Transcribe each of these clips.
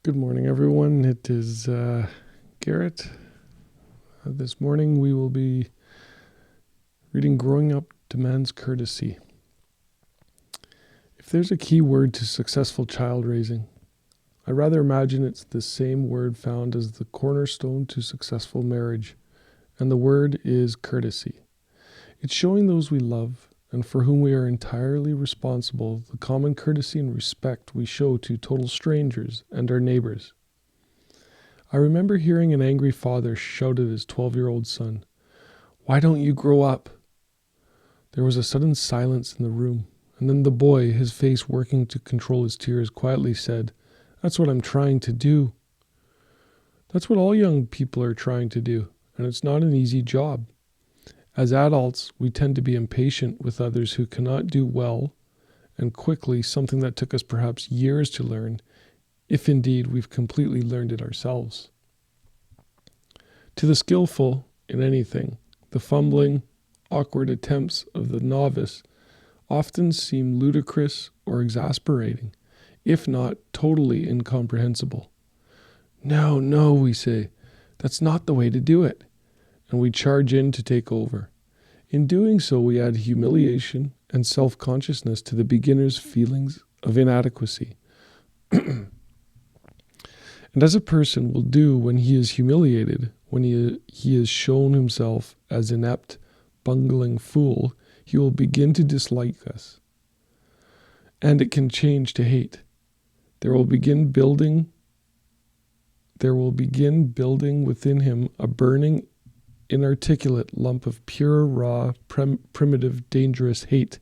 Good morning, everyone. It is Garrett. This morning we will be reading Growing Up Demands Courtesy. If there's a key word to successful child raising, I rather imagine it's the same word found as the cornerstone to successful marriage, and the word is courtesy. It's showing those we love and for whom we are entirely responsible the common courtesy and respect we show to total strangers and our neighbors. I remember hearing an angry father shout at his 12-year-old son, "Why don't you grow up?" There was a sudden silence in the room, and then the boy, his face working to control his tears, quietly said, "That's what I'm trying to do." That's what all young people are trying to do, and it's not an easy job. As adults, we tend to be impatient with others who cannot do well and quickly something that took us perhaps years to learn, if indeed we've completely learned it ourselves. To the skillful in anything, the fumbling, awkward attempts of the novice often seem ludicrous or exasperating, if not totally incomprehensible. "No, no," we say, "that's not the way to do it," and we charge in to take over. In doing so, we add humiliation and self-consciousness to the beginner's feelings of inadequacy. And as a person will do when he is humiliated, when he has shown himself as inept, bungling fool, he will begin to dislike us. And it can change to hate. There will begin building within him a burning, inarticulate lump of pure, raw, primitive, dangerous hate.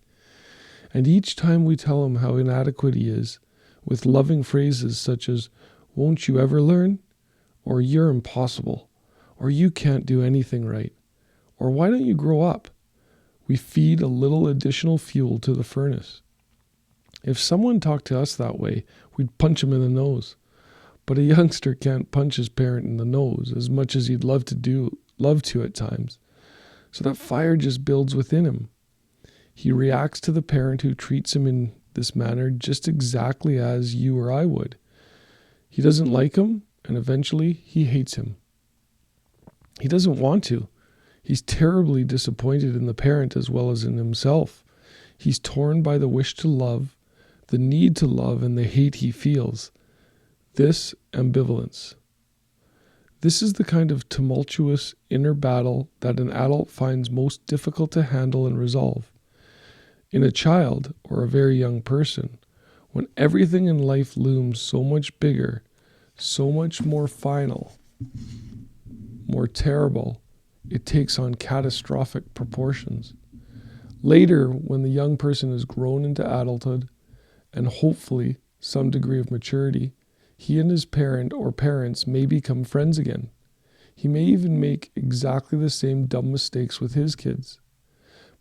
And each time we tell him how inadequate he is, with loving phrases such as, "Won't you ever learn?" Or "You're impossible," or "You can't do anything right," or "Why don't you grow up?" we feed a little additional fuel to the furnace. If someone talked to us that way, we'd punch him in the nose. But a youngster can't punch his parent in the nose as much as he'd love to at times. So that fire just builds within him. He reacts to the parent who treats him in this manner just exactly as you or I would. He doesn't like him, and eventually he hates him. He doesn't want to. He's terribly disappointed in the parent as well as in himself. He's torn by the wish to love, the need to love, and the hate he feels. This ambivalence. This is the kind of tumultuous inner battle that an adult finds most difficult to handle and resolve. In a child or a very young person, when everything in life looms so much bigger, so much more final, more terrible, it takes on catastrophic proportions. Later, when the young person has grown into adulthood and hopefully some degree of maturity, he and his parent or parents may become friends again. He may even make exactly the same dumb mistakes with his kids.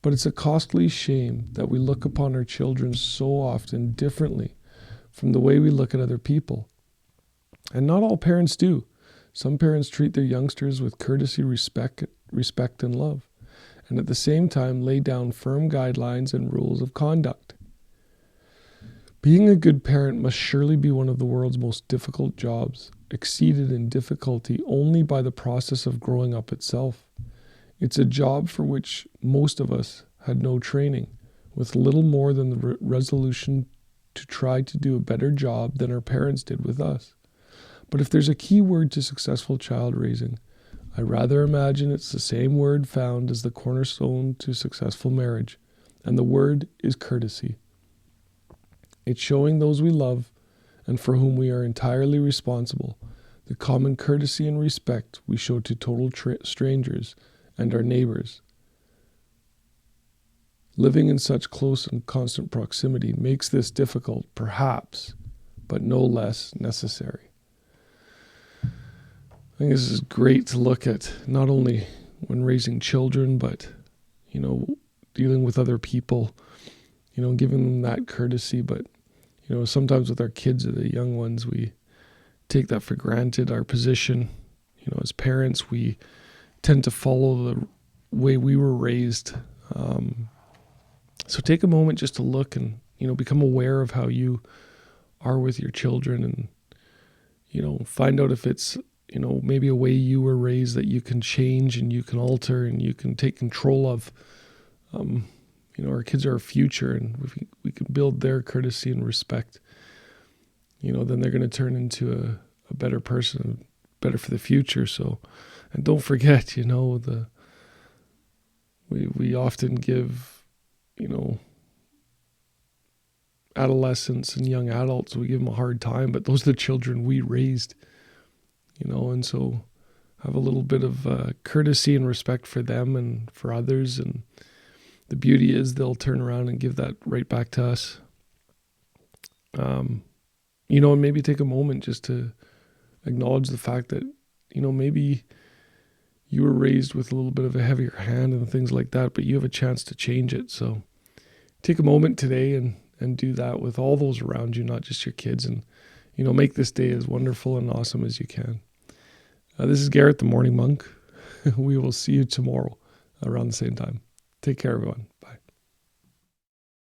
But it's a costly shame that we look upon our children so often differently from the way we look at other people. And not all parents do. Some parents treat their youngsters with courtesy, respect, and love, and at the same time lay down firm guidelines and rules of conduct. Being a good parent must surely be one of the world's most difficult jobs, exceeded in difficulty only by the process of growing up itself. It's a job for which most of us had no training, with little more than the resolution to try to do a better job than our parents did with us. But if there's a key word to successful child raising, I rather imagine it's the same word found as the cornerstone to successful marriage, and the word is courtesy. It's showing those we love and for whom we are entirely responsible the common courtesy and respect we show to total strangers and our neighbors. Living in such close and constant proximity makes this difficult, perhaps, but no less necessary. I think this is great to look at, not only when raising children, but, dealing with other people, giving them that courtesy. But, sometimes with our kids or the young ones, we take that for granted, our position. As parents, we tend to follow the way we were raised. So take a moment just to look and, become aware of how you are with your children and, find out if it's, maybe a way you were raised that you can change and you can alter and you can take control of. Our kids are our future, and if we can build their courtesy and respect, then they're going to turn into a better person, better for the future. So, and don't forget, we often give, adolescents and young adults, we give them a hard time, but those are the children we raised, and so have a little bit of courtesy and respect for them and for others. And the beauty is they'll turn around and give that right back to us. And maybe take a moment just to acknowledge the fact that, maybe you were raised with a little bit of a heavier hand and things like that, but you have a chance to change it. So take a moment today and do that with all those around you, not just your kids, and, make this day as wonderful and awesome as you can. This is Garrett, the Morning Monk. We will see you tomorrow around the same time. Take care, everyone. Bye.